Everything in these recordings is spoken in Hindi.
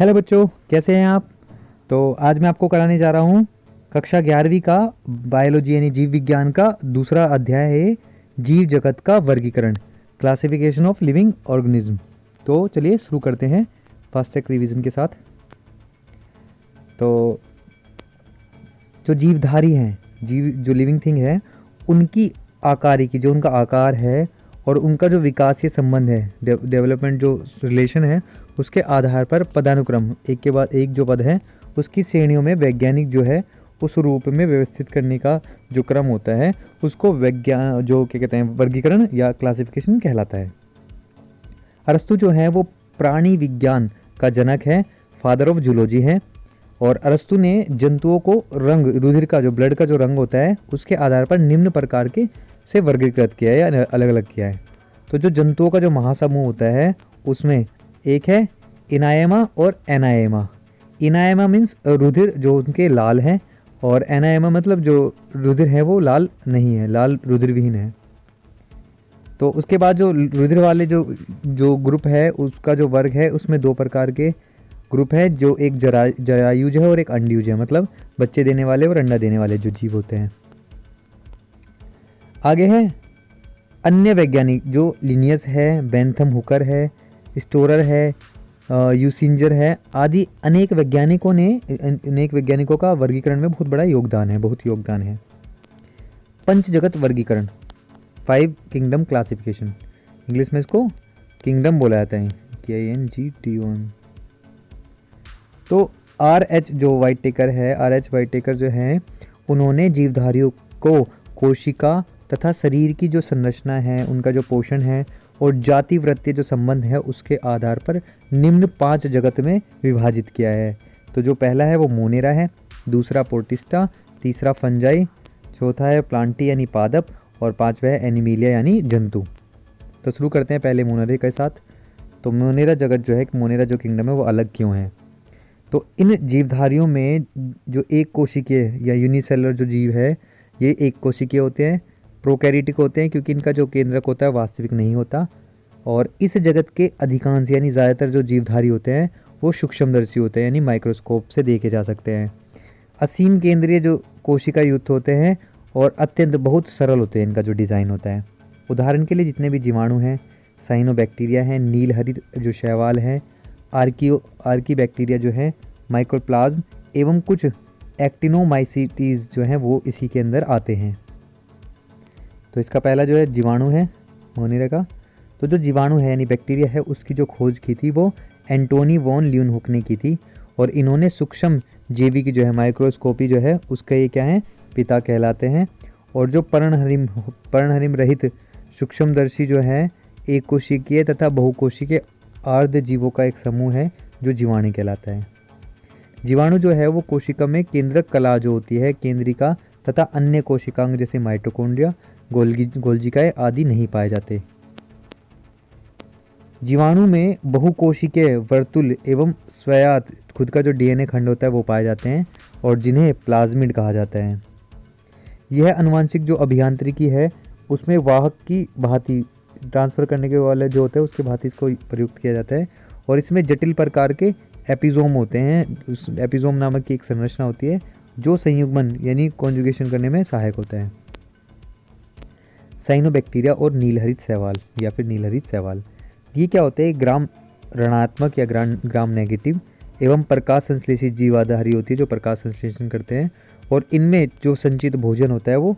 हेलो बच्चों, कैसे हैं आप। तो आज मैं आपको कराने जा रहा हूँ कक्षा 11वीं का बायोलॉजी यानी जीव विज्ञान का दूसरा अध्याय है जीव जगत का वर्गीकरण, क्लासिफिकेशन ऑफ लिविंग ऑर्गेनिज्म। तो चलिए शुरू करते हैं फास्ट ट्रैक रिवीजन के साथ। तो जो जीवधारी हैं, जीव जो लिविंग थिंग है, उनकी आकारिकी, जो उनका आकार है और उनका जो विकासीय संबंध है, डेवलपमेंट जो रिलेशन है, उसके आधार पर पदानुक्रम एक के बाद एक जो पद है उसकी श्रेणियों में वैज्ञानिक जो है उस रूप में व्यवस्थित करने का जो क्रम होता है उसको वैज्ञान जो क्या कहते हैं वर्गीकरण या क्लासिफिकेशन कहलाता है। अरस्तु जो है वो प्राणी विज्ञान का जनक है, फादर ऑफ जूलॉजी है। और अरस्तु ने जंतुओं को रंग, रुधिर का जो ब्लड का जो रंग होता है उसके आधार पर निम्न प्रकार के से वर्गीकृत किया है या अलग अलग किया है। तो जो जंतुओं का जो महासमूह होता है उसमें एक है इनायमा और एनायमा। इनायमा मीन्स रुधिर जो उनके लाल है, और एनायमा मतलब जो रुधिर है वो लाल नहीं है, लाल रुधिर विहीन है। तो उसके बाद जो रुधिर वाले जो जो ग्रुप है उसका जो वर्ग है उसमें दो प्रकार के ग्रुप है, जो एक जरायुज है और एक अंडयुज है, मतलब बच्चे देने वाले और अंडा देने वाले जो जीव होते हैं। आगे है अन्य वैज्ञानिक, जो लिनियस है, बेंथम हुकर है, स्टोरर है, यूसिंजर है आदि अनेक वैज्ञानिकों का वर्गीकरण में बहुत बड़ा योगदान है, बहुत योगदान है। पंच जगत वर्गीकरण, 5 किंगडम क्लासिफिकेशन, इंग्लिश में इसको किंगडम बोला जाता है, KINGDOM। तो RH जो वाइटेकर है, RH वाइटेकर जो है, उन्होंने जीवधारियों को कोशिका तथा शरीर की जो संरचना है, उनका जो पोषण है और जाति वृत्तीय जो संबंध है उसके आधार पर निम्न 5 जगत में विभाजित किया है। तो जो पहला है वो मोनेरा है, दूसरा प्रोटिस्टा, तीसरा फंजाई, चौथा है प्लांटी यानी पादप, और पांचवा है एनिमिलिया यानी जंतु। तो शुरू करते हैं पहले मोनेरा के साथ। तो मोनेरा जगत जो है, मोनेरा जो किंगडम है वो अलग क्यों है। तो इन जीवधारियों में जो एक कोशिकीय या यूनिसेलुलर जो जीव है ये एक कोशिकीय होते हैं, प्रोकैरियोटिक होते हैं क्योंकि इनका जो केंद्रक होता है वास्तविक नहीं होता। और इस जगत के अधिकांश यानी ज़्यादातर जो जीवधारी होते हैं वो सूक्ष्मदर्शी होते हैं, यानी माइक्रोस्कोप से देखे जा सकते हैं। असीम केंद्रीय जो कोशिका युक्त होते हैं और अत्यंत बहुत सरल होते हैं इनका जो डिज़ाइन होता है। उदाहरण के लिए जितने भी जीवाणु हैं, साइनोबैक्टीरिया हैं, नील हरित जो शैवाल हैं, आर्की बैक्टीरिया जो है, माइक्रोप्लाज्म एवं कुछ एक्टिनोमाइसीटीज जो हैं वो इसी के अंदर आते हैं। तो इसका पहला जो है जीवाणु है मोनेरा का। तो जो जीवाणु है यानी बैक्टीरिया है उसकी जो खोज की थी वो एंटोनी वॉन ल्यूनहुक ने की थी, और इन्होंने सूक्ष्म जीवी की जो है माइक्रोस्कोपी जो है उसका ये क्या है पिता कहलाते हैं। और जो पर्णहरिम रहित सूक्ष्मदर्शी जो है एक कोशिकीय तथा बहुकोशिकीय आर्द्र जीवों का एक समूह है जो जीवाणु कहलाता है। जीवाणु जो है वो कोशिका में केंद्रक कला जो होती है, केंद्रिका तथा अन्य कोशिकांग जैसे माइटोकॉन्ड्रिया, गोल्जिकाएं आदि नहीं पाए जाते। जीवाणु में बहुकोशिकीय वर्तुल एवं स्वयात खुद का जो DNA खंड होता है वो पाए जाते हैं और जिन्हें प्लाज्मिड कहा जाता है। यह अनुवांशिक जो अभियांत्रिकी है उसमें वाहक की भांति ट्रांसफ़र करने के वाले जो होते हैं उसके भांति इसको प्रयुक्त किया जाता है। और इसमें जटिल प्रकार के एपिजोम होते हैं, उस एपिजोम नामक की एक संरचना होती है जो संयुग्मन यानी कॉन्जुगेशन करने में सहायक होता है। साइनोबैक्टीरिया और नीलहरित शैवाल या फिर नीलहरित शैवाल, ये क्या होते हैं, ग्राम ऋणात्मक या ग्राम नेगेटिव एवं प्रकाश संश्लेषित जीवाधारी होती है जो प्रकाश संश्लेषण करते हैं। और इनमें जो संचित भोजन होता है वो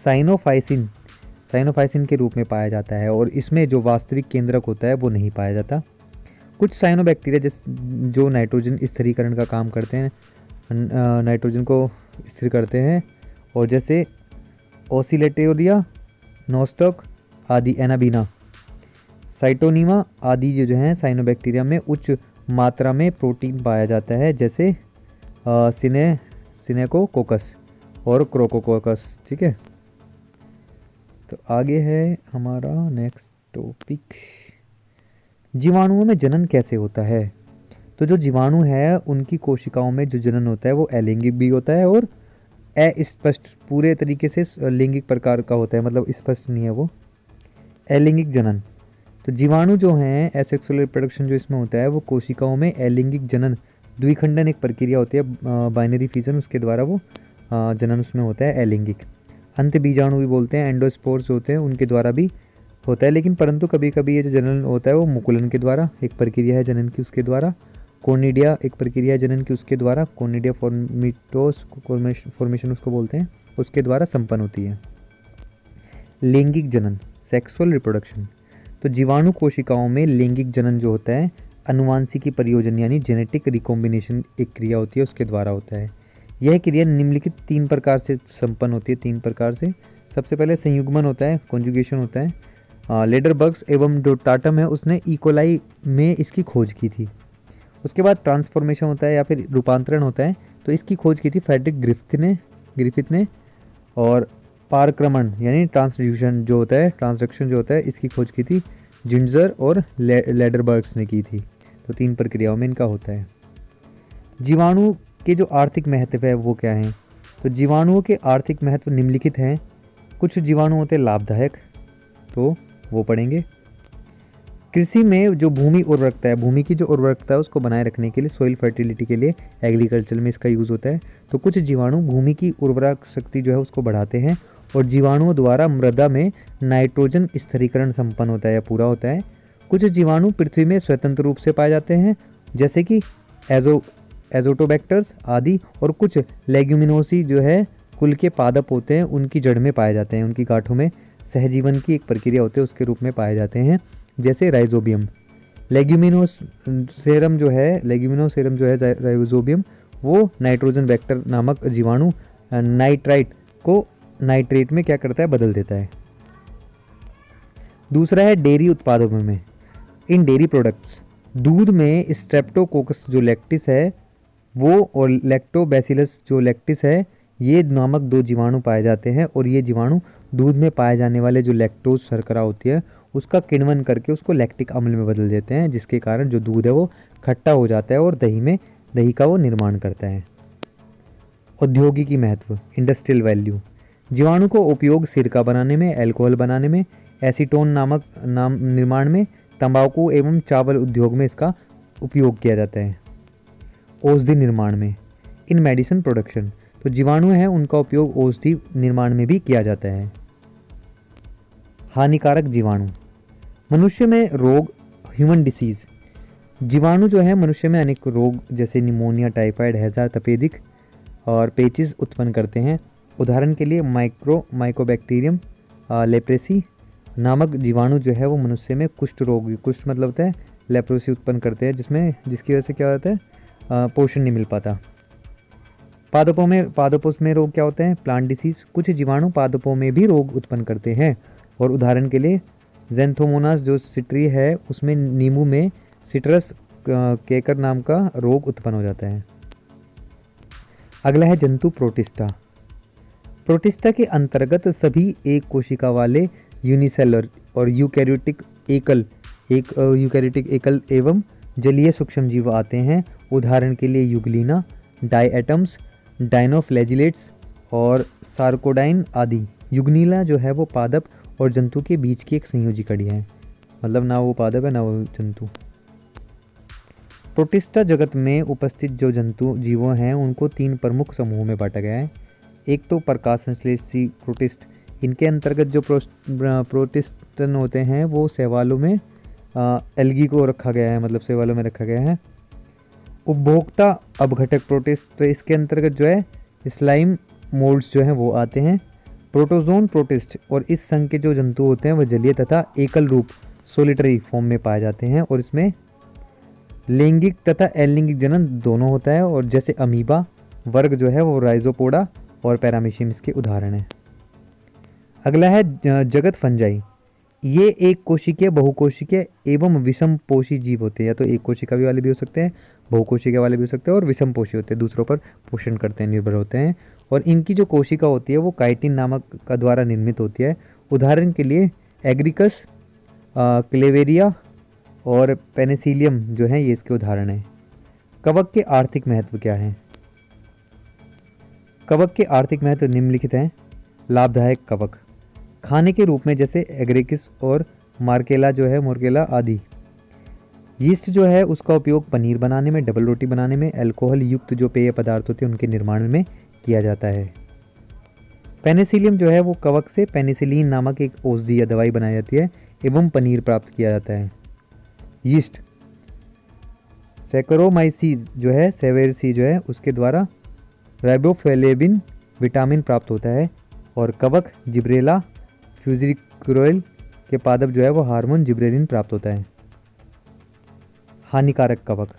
साइनोफाइसिन के रूप में पाया जाता है, और इसमें जो वास्तविक केंद्रक होता है वो नहीं पाया जाता। कुछ साइनोबैक्टीरिया जो नाइट्रोजन स्थिरीकरण का काम करते हैं, नाइट्रोजन को स्थिर करते हैं, और जैसे ओसिलेटोरिया, नोस्टॉक आदि, एनाबीना, साइटोनीमा आदि जो हैं साइनोबैक्टीरिया में उच्च मात्रा में प्रोटीन पाया जाता है, जैसे सिनेकोकोकस और क्रोकोकोकस। ठीक है, तो आगे है हमारा नेक्स्ट टॉपिक, जीवाणुओं में जनन कैसे होता है। तो जो जीवाणु है उनकी कोशिकाओं में जो जनन होता है वो अलैंगिक भी होता है और अस्पष्ट पूरे तरीके से लैंगिक प्रकार का होता है, मतलब स्पष्ट नहीं है वो अलैंगिक जनन। तो जीवाणु जो हैं एसेक्सुअल रिप्रोडक्शन जो इसमें होता है वो कोशिकाओं में अलैंगिक जनन द्विखंडन एक प्रक्रिया होती है, बाइनरी फिजन, उसके द्वारा वो जनन उसमें होता है अलैंगिक। अंत बीजाणु भी बोलते हैं, एंडोस्पोर्स होते हैं, उनके द्वारा भी होता है, लेकिन परंतु कभी कभी ये जो जनन होता है वो मुकुलन के द्वारा, एक प्रक्रिया है जनन की, उसके द्वारा। कोर्निडिया एक प्रक्रिया है जनन की, उसके द्वारा, कोर्निडिया फॉर्मिटोस फॉर्मेशन उसको बोलते हैं, उसके द्वारा संपन्न होती है। लैंगिक जनन, सेक्सुअल रिप्रोडक्शन। तो जीवाणु कोशिकाओं में लैंगिक जनन जो होता है अनुवांशिकी परियोजन यानी जेनेटिक रिकॉम्बिनेशन एक क्रिया होती है, उसके द्वारा होता है। यह क्रिया निम्नलिखित 3 प्रकार से संपन्न होती है, 3 प्रकार से। सबसे पहले संयुग्मन होता है, कॉन्जुगेशन होता है। लेडरबर्ग्स एवं जो टाटम है उसने इकोलाई में इसकी खोज की थी। उसके बाद ट्रांसफॉर्मेशन होता है या फिर रूपांतरण होता है, तो इसकी खोज की थी फ्रेडरिक ग्रिफिथ ने। और पारक्रमण यानी ट्रांसड्यूशन जो होता है, ट्रांसडक्शन जो होता है, इसकी खोज की थी जिंजर और लेडरबर्ग्स ने की थी। तो 3 प्रक्रियाओं में इनका होता है। जीवाणु के जो आर्थिक महत्व है वो क्या है? तो जीवाणुओं के आर्थिक महत्व निम्नलिखित हैं। कुछ जीवाणु होते हैं लाभदायक, तो वो पढ़ेंगे। कृषि में जो भूमि उर्वरकता है, भूमि की जो उर्वरकता है उसको बनाए रखने के लिए, सॉइल फर्टिलिटी के लिए एग्रीकल्चर में इसका यूज़ होता है। तो कुछ जीवाणु भूमि की उर्वरक शक्ति जो है उसको बढ़ाते हैं, और जीवाणुओं द्वारा मृदा में नाइट्रोजन स्थिरीकरण संपन्न होता है या पूरा होता है। कुछ जीवाणु पृथ्वी में स्वतंत्र रूप से पाए जाते हैं, जैसे कि एजोटोबैक्टर्स आदि, और कुछ लेग्यूमिनोसी जो है कुल के पादप होते हैं, उनकी जड़ में पाए जाते हैं, उनकी गांठों में सहजीवन की एक प्रक्रिया होती है उसके रूप में पाए जाते हैं, जैसे राइजोबियम। लेग्यूमिनोसेरम जो है राइजोबियम, वो नाइट्रोजन वेक्टर नामक जीवाणु नाइट्राइट को नाइट्रेट में क्या करता है, बदल देता है। दूसरा है डेयरी उत्पादों में। इन डेयरी प्रोडक्ट्स दूध में स्ट्रेप्टोकोकस जो लैक्टिस है वो, और लैक्टोबैसिलस जो लैक्टिस है, ये नामक 2 जीवाणु पाए जाते हैं। और ये जीवाणु दूध में पाए जाने वाले जो लैक्टोज शर्करा होती है उसका किण्वन करके उसको लैक्टिक अम्ल में बदल देते हैं, जिसके कारण जो दूध है वो खट्टा हो जाता है और दही का वो निर्माण करता है। औद्योगिकी महत्व, इंडस्ट्रियल वैल्यू। जीवाणु को उपयोग सिरका बनाने में, अल्कोहल बनाने में, एसीटोन नामक निर्माण में, तंबाकू एवं चावल उद्योग में इसका उपयोग किया जाता है। औषधि निर्माण में, इन मेडिसिन प्रोडक्शन। तो जीवाणु हैं उनका उपयोग औषधि निर्माण में भी किया जाता है। हानिकारक जीवाणु, मनुष्य में रोग, ह्यूमन डिसीज। जीवाणु जो है मनुष्य में अनेक रोग जैसे निमोनिया, टाइफाइड, हैजा, तपेदिक और पेचिस उत्पन्न करते हैं। उदाहरण के लिए माइकोबैक्टीरियम लेप्रेसी नामक जीवाणु जो है वो मनुष्य में कुष्ठ रोग, कुष्ठ मतलब होता है लेप्रोसी, उत्पन्न करते हैं, जिसकी वजह से क्या होता है, पोषण नहीं मिल पाता। पादपों में रोग क्या होते हैं, प्लांट डिसीज। कुछ जीवाणु पादपों में भी रोग उत्पन्न करते हैं, और उदाहरण के लिए ज़ैंथोमोनास जो सिट्री है उसमें नींबू में सिट्रस केकर नाम का रोग उत्पन्न हो जाता है। अगला है जंतु प्रोटिस्टा। प्रोटिस्टा के अंतर्गत सभी एक कोशिका वाले यूनिसेलर और यूकैरियोटिक एकल एवं जलीय सूक्ष्मजीव आते हैं। उदाहरण के लिए यूग्लिना, डायएटम्स, डाइनोफ्लैजिलेट्स और सार्कोडाइन आदि। युग्निला जो है वो पादप और जंतु के बीच की एक संयोजी कड़ी है, मतलब ना वो पादप है ना वो जंतु। प्रोटिस्टा जगत में उपस्थित जो जंतु जीवों हैं उनको 3 प्रमुख समूहों में बांटा गया है। एक तो प्रकाश संश्लेषी प्रोटिस्ट, इनके अंतर्गत जो प्रोटिस्टन होते हैं वो शैवालों में एल्गी को रखा गया है, मतलब शैवालों में रखा गया है। उपभोक्ता अपघटक प्रोटिस्ट, तो इसके अंतर्गत जो है स्लाइम मोल्ड्स जो हैं वो आते हैं। प्रोटोजोन प्रोटिस्ट, और इस संघ के जो जंतु होते हैं वह जलीय तथा एकल रूप सोलिटरी फॉर्म में पाए जाते हैं, और इसमें लैंगिक तथा अलैंगिक जनन दोनों होता है। और जैसे अमीबा वर्ग जो है वो राइजोपोडा और पैरामीशियम इसके उदाहरण हैं। अगला है जगत फंजाई। ये एक कोशिकीय, बहुकोशिकीय एवं विषम पोषी जीव होते हैं, या तो एक कोशिका वाले भी हो सकते हैं, बहुकोशिका वाले भी हो सकते हैं, और विषम पोषी होते हैं, दूसरों पर पोषण करते हैं, निर्भर होते हैं। और इनकी जो कोशिका होती है वो काइटिन नामक का द्वारा निर्मित होती है। उदाहरण के लिए एग्रिकस, क्लेवेरिया और पेनिसिलियम जो है ये इसके उदाहरण हैं। कवक के आर्थिक महत्व क्या है? कवक के आर्थिक महत्व निम्नलिखित हैं। लाभदायक कवक, खाने के रूप में जैसे एग्रेकिस और मार्केला जो है मोरकेला आदि। यीस्ट जो है उसका उपयोग पनीर बनाने में, डबल रोटी बनाने में, अल्कोहल युक्त जो पेय पदार्थ होते हैं उनके निर्माण में किया जाता है। पेनिसिलियम जो है वो कवक से पेनिसिलिन नामक एक औषधि या दवाई बनाई जाती है एवं पनीर प्राप्त किया जाता है। यीस्ट सैकरोमाइसीज जो है, सेवेरसी जो है उसके द्वारा राइबोफ्लेविन विटामिन प्राप्त होता है और कवक जिब्रेला फ्यूजिक्रोइल के पादप जो है वो हार्मोन जिब्रेलिन प्राप्त होता है। हानिकारक कवक।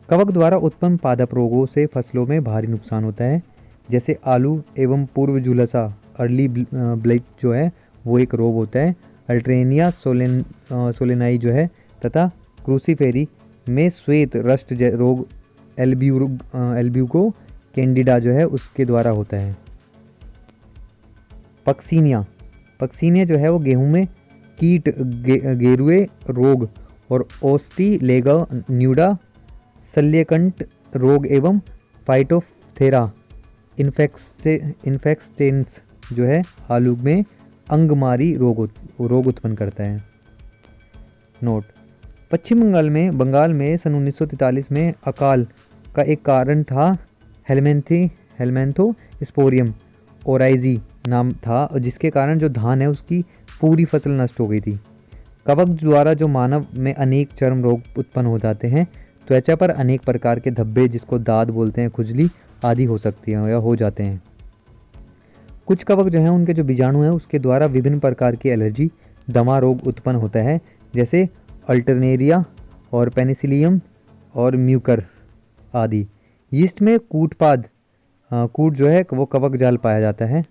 कवक द्वारा उत्पन्न पादप रोगों से फसलों में भारी नुकसान होता है, जैसे आलू एवं पूर्व झुलसा अर्ली ब्लाइट जो है वो एक रोग होता है। अल्ट्रेनिया सोलेनाई जो है तथा क्रूसीफेरी में श्वेत रस्ट रोग एल्ब्यूको कैंडिडा जो है उसके द्वारा होता है। पक्सीनिया। पक्सीनिया जो है वो गेहूं में कीट गेरुए रोग और ओस्टिलेगा न्यूडा शल्यकंठ रोग एवं फाइटोप्थेरा इन्फेक्टेंस जो है आलू में अंगमारी रोग उत्पन्न करता है। नोट: पश्चिम बंगाल में सन 1943 में अकाल का एक कारण था हेलमेंथोस्पोरियम ओराइजी नाम था, जिसके कारण जो धान है उसकी पूरी फसल नष्ट हो गई थी। कवक द्वारा जो मानव में अनेक चर्म रोग उत्पन्न हो जाते हैं। त्वचा पर अनेक प्रकार के धब्बे, जिसको दाद बोलते हैं, खुजली आदि हो सकती है या हो जाते हैं। कुछ कवक जो हैं उनके जो बीजाणु हैं उसके द्वारा विभिन्न प्रकार की एलर्जी, दमा रोग उत्पन्न होता है, जैसे अल्टरनेरिया और पेनिसिलियम और म्यूकर आदि। यीस्ट में कूट जो है वो कवक जाल पाया जाता है।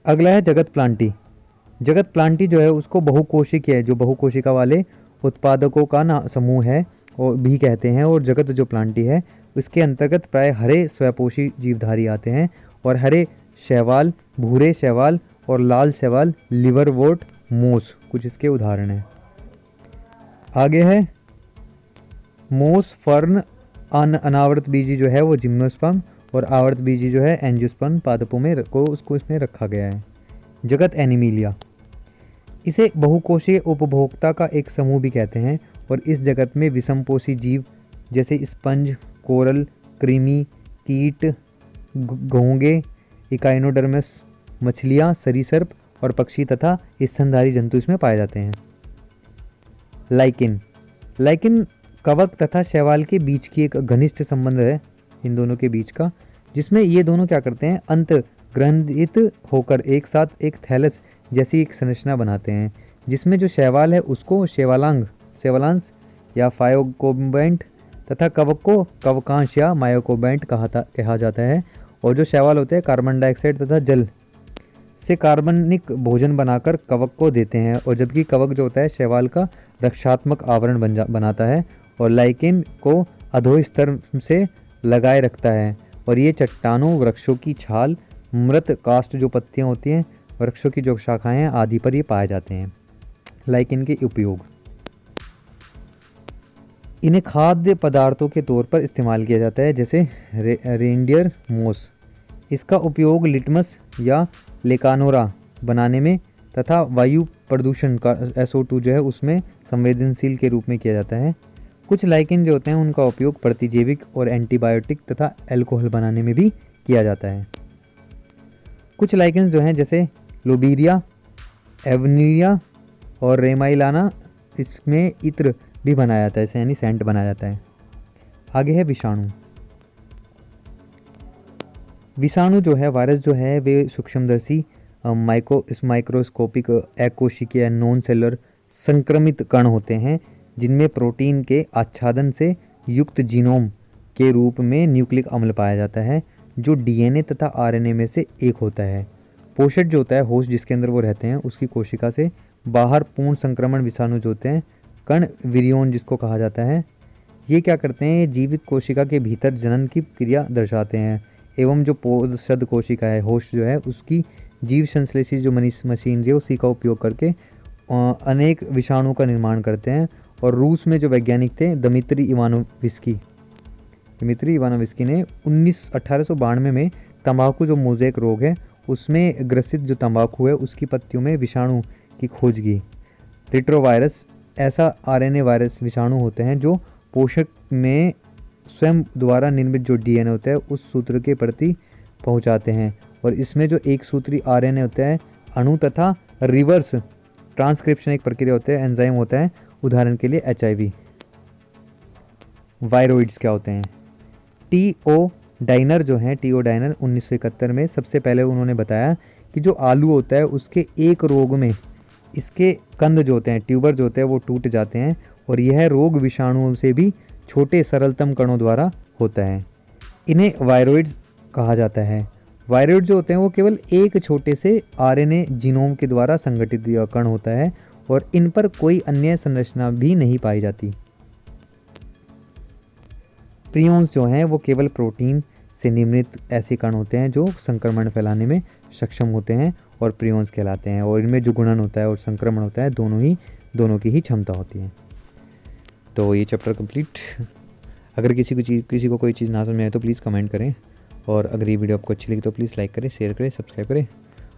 अगला है जगत प्लांटी। जगत प्लांटी जो है उसको बहुकोशिक है, जो बहुकोशिका वाले उत्पादकों का समूह है और भी कहते हैं। और जगत जो प्लांटी है उसके अंतर्गत प्राय हरे स्वपोषी जीवधारी आते हैं और हरे शैवाल, भूरे शैवाल और लाल शैवाल, लिवरवोर्ट, मोस कुछ इसके उदाहरण हैं। आगे है मोस, फर्न, अनावर्त बीजी जो है वो जिम्नोस्पर्म और आवर्त बीजी जो है एंजियोस्पर्म पादपों में उसको इसमें रखा गया है। जगत एनिमिलिया, इसे बहुकोशीय उपभोक्ता का एक समूह भी कहते हैं और इस जगत में विषमपोषी जीव जैसे स्पंज, कोरल, कृमि, कीट, घोंगे, इकाइनोडर्मस, मछलियाँ, सरीसृप और पक्षी तथा स्तनधारी जंतु इसमें पाए जाते हैं। लाइकिन कवक तथा शैवाल के बीच की एक घनिष्ठ संबंध है इन दोनों के बीच का, जिसमें ये दोनों क्या करते हैं, अंत ग्रंथित होकर एक साथ एक थैलस जैसी एक संरचना बनाते हैं, जिसमें जो शैवाल है उसको सेवालांस या फायोकोबैंट तथा कवक को कवकांश या मायोकोबैंट कहा जाता है। और जो शैवाल होते हैं कार्बन डाइऑक्साइड तथा जल से कार्बनिक भोजन बनाकर कवक को देते हैं, और जबकि कवक जो होता है शैवाल का रक्षात्मक आवरण बनाता है और लाइकेन को अधोस्तर से लगाए रखता है। और ये चट्टानों, वृक्षों की छाल, मृत काष्ठ जो पत्तियां होती हैं, वृक्षों की जो शाखाएं हैं आदि पर ये पाए जाते हैं। लाइकेन के उपयोग: इन्हें खाद्य पदार्थों के तौर पर इस्तेमाल किया जाता है, जैसे रेनडियर मोस। इसका उपयोग लिटमस या लेकानोरा बनाने में तथा वायु प्रदूषण का SO2 जो है उसमें संवेदनशील के रूप में किया जाता है। कुछ लाइकेन जो होते हैं उनका उपयोग प्रतिजैविक और एंटीबायोटिक तथा अल्कोहल बनाने में भी किया जाता है। कुछ लाइकेन जो हैं जैसे लोबीरिया, एवनिया और रेमाइलाना, इसमें इत्र भी बनाया जाता है, यानी सेंट बनाया जाता है। आगे है विषाणु। विषाणु जो है, वायरस जो है, वे सूक्ष्मदर्शी माइक्रोस्कोपिक अकोशिकीय नॉन सेलुलर संक्रमित कण होते हैं, जिनमें प्रोटीन के आच्छादन से युक्त जीनोम के रूप में न्यूक्लिक अम्ल पाया जाता है, जो DNA तथा RNA में से एक होता है। पोषक जो होता है, होस्ट जिसके अंदर वो रहते हैं, उसकी कोशिका से बाहर पूर्ण संक्रमण विषाणु जो होते हैं, कण विरियन जिसको कहा जाता है, ये क्या करते हैं, ये जीवित कोशिका के भीतर जनन की क्रिया दर्शाते हैं एवं जो पोषद कोशिका है, होस्ट जो है, उसकी जीव संश्लेषी जो मशीनरी है उसी का उपयोग करके अनेक विषाणु का निर्माण करते हैं। और रूस में जो वैज्ञानिक थे दिमित्री इवानोविस्की ने 1892 में तंबाकू जो मोज़ेक रोग है उसमें ग्रसित जो तंबाकू है उसकी पत्तियों में विषाणु की खोज की। रिट्रोवायरस ऐसा आरएनए वायरस विषाणु होते हैं जो पोषक में स्वयं द्वारा निर्मित जो डीएनए होता है उस सूत्र के प्रति पहुंचाते हैं। और इसमें जो एक सूत्री आरएनए होता है अणु तथा रिवर्स ट्रांसक्रिप्शन एक प्रक्रिया होता है, एंजाइम होता है, उदाहरण के लिए एचआईवी। वायरोइड्स क्या होते हैं? टीओ डाइनर जो हैं, टीओ डाइनर 1971 में सबसे पहले उन्होंने बताया कि जो आलू होता है उसके एक रोग में इसके कंद जो होते हैं, ट्यूबर जो होते हैं वो टूट जाते हैं और यह रोग विषाणुओं से भी छोटे सरलतम कणों द्वारा होता है। इन्हें वायरोइड्स कहा जाता है। वायरोइड जो होते हैं वो केवल एक छोटे से आरएनए जीनोम के द्वारा संगठित कण होता है और इन पर कोई अन्य संरचना भी नहीं पाई जाती। प्रियॉन्स जो हैं वो केवल प्रोटीन से निर्मित ऐसे कण होते हैं जो संक्रमण फैलाने में सक्षम होते हैं और प्रियॉन्स कहलाते हैं। और इनमें जो गुणन होता है और संक्रमण होता है दोनों की ही क्षमता होती है। तो ये चैप्टर कंप्लीट। अगर किसी को कोई चीज़ ना समझ में आए तो प्लीज़ कमेंट करें, और अगर ये वीडियो आपको अच्छी लगी तो प्लीज़ लाइक करें, शेयर करें, सब्सक्राइब करें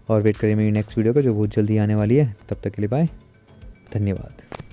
और वेट करें मेरी नेक्स्ट वीडियो का जो बहुत जल्दी आने वाली है। तब तक के लिए बाय, धन्यवाद।